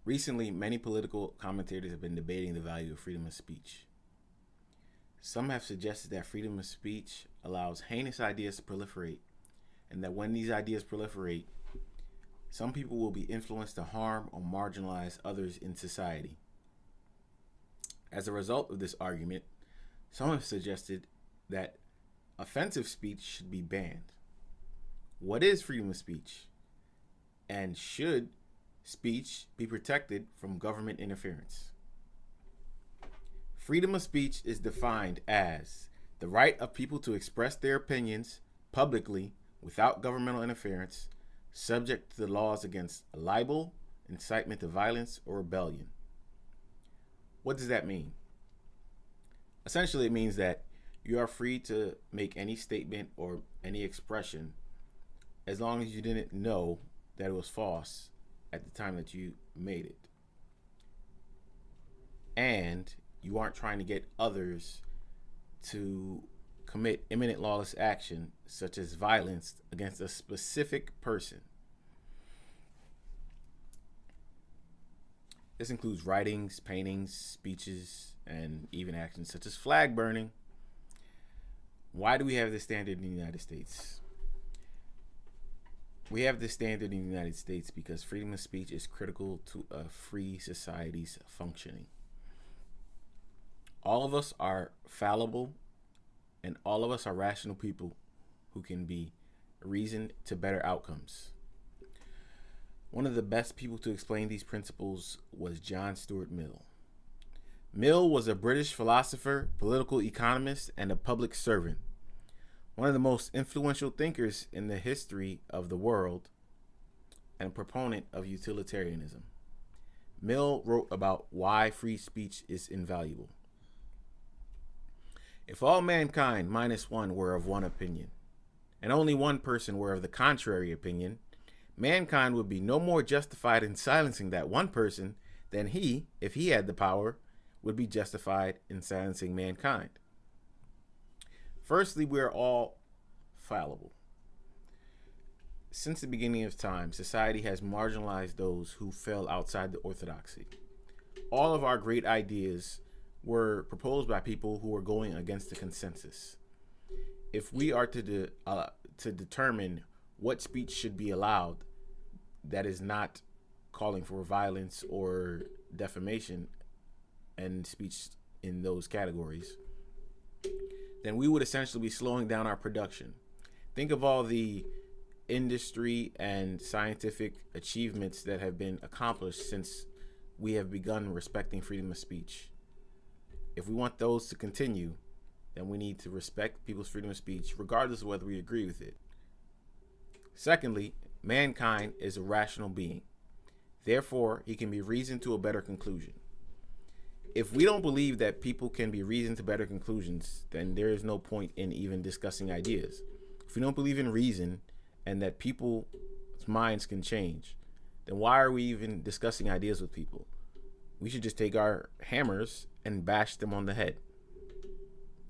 Recently, many political commentators have been debating the value of freedom of speech. Some have suggested that freedom of speech allows heinous ideas to proliferate, and that when these ideas proliferate, some people will be influenced to harm or marginalize others in society. As a result of this argument, some have suggested that offensive speech should be banned. What is freedom of speech? And should speech be protected from government interference? Freedom of speech is defined as the right of people to express their opinions publicly without governmental interference, subject to the laws against libel, incitement to violence, or rebellion. What does that mean? Essentially, it means that you are free to make any statement or any expression as long as you didn't know that it was false at the time that you made it. And you aren't trying to get others to commit imminent lawless action, such as violence against a specific person. This includes writings, paintings, speeches, and even actions such as flag burning. Why do we have this standard in the United States? We have this standard in the United States because freedom of speech is critical to a free society's functioning. All of us are fallible, and all of us are rational people who can be reasoned to better outcomes. One of the best people to explain these principles was John Stuart Mill. Mill was a British philosopher, political economist, and a public servant. One of the most influential thinkers in the history of the world and a proponent of utilitarianism. Mill wrote about why free speech is invaluable. If all mankind minus one were of one opinion, and only one person were of the contrary opinion, mankind would be no more justified in silencing that one person than he, if he had the power, would be justified in silencing mankind. Firstly, we're all fallible. Since the beginning of time, society has marginalized those who fell outside the orthodoxy. All of our great ideas were proposed by people who were going against the consensus. If we are to determine what speech should be allowed that is not calling for violence or defamation and speech in those categories, then we would essentially be slowing down our production. Think of all the industry and scientific achievements that have been accomplished since we have begun respecting freedom of speech. If we want those to continue, then we need to respect people's freedom of speech, regardless of whether we agree with it. Secondly, mankind is a rational being. Therefore, he can be reasoned to a better conclusion. If we don't believe that people can be reasoned to better conclusions, then there is no point in even discussing ideas. If we don't believe in reason and that people's minds can change, then why are we even discussing ideas with people? We should just take our hammers and bash them on the head.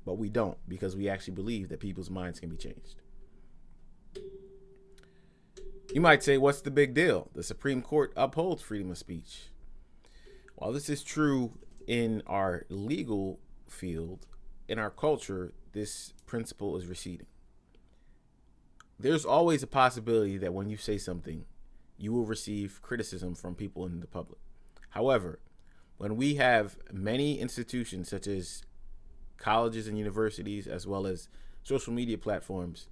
But we don't, because we actually believe that people's minds can be changed. You might say, what's the big deal? The Supreme Court upholds freedom of speech. While this is true in our legal field, in our culture, this principle is receding. There's always a possibility that when you say something, you will receive criticism from people in the public. However, when we have many institutions such as colleges and universities, as well as social media platforms,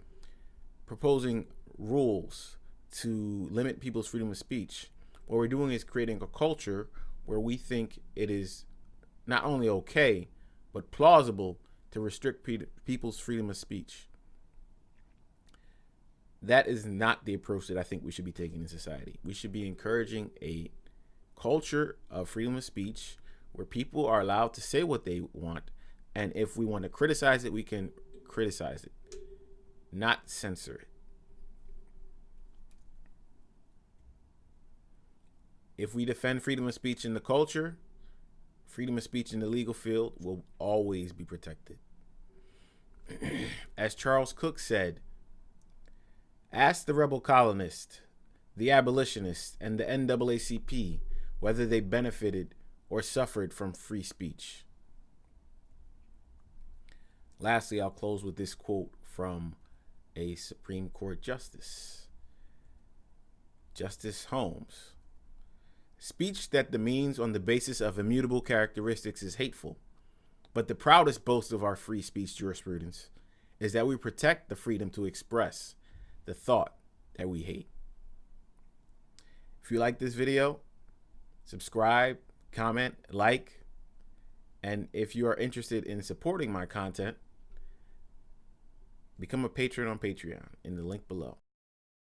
proposing rules to limit people's freedom of speech, what we're doing is creating a culture where we think it is not only okay, but plausible to restrict people's freedom of speech. That is not the approach that I think we should be taking in society. We should be encouraging a culture of freedom of speech where people are allowed to say what they want, and if we want to criticize it, we can criticize it, not censor it. If we defend freedom of speech in the culture, freedom of speech in the legal field will always be protected. As Charles Cook said, ask the rebel colonist, the abolitionist, and the NAACP whether they benefited or suffered from free speech. Lastly, I'll close with this quote from a Supreme Court justice, Justice Holmes. Speech that demeans on the basis of immutable characteristics is hateful, but the proudest boast of our free speech jurisprudence is that we protect the freedom to express the thought that we hate. If you like this video, subscribe, comment, like, and if you are interested in supporting my content, become a patron on Patreon in the link below.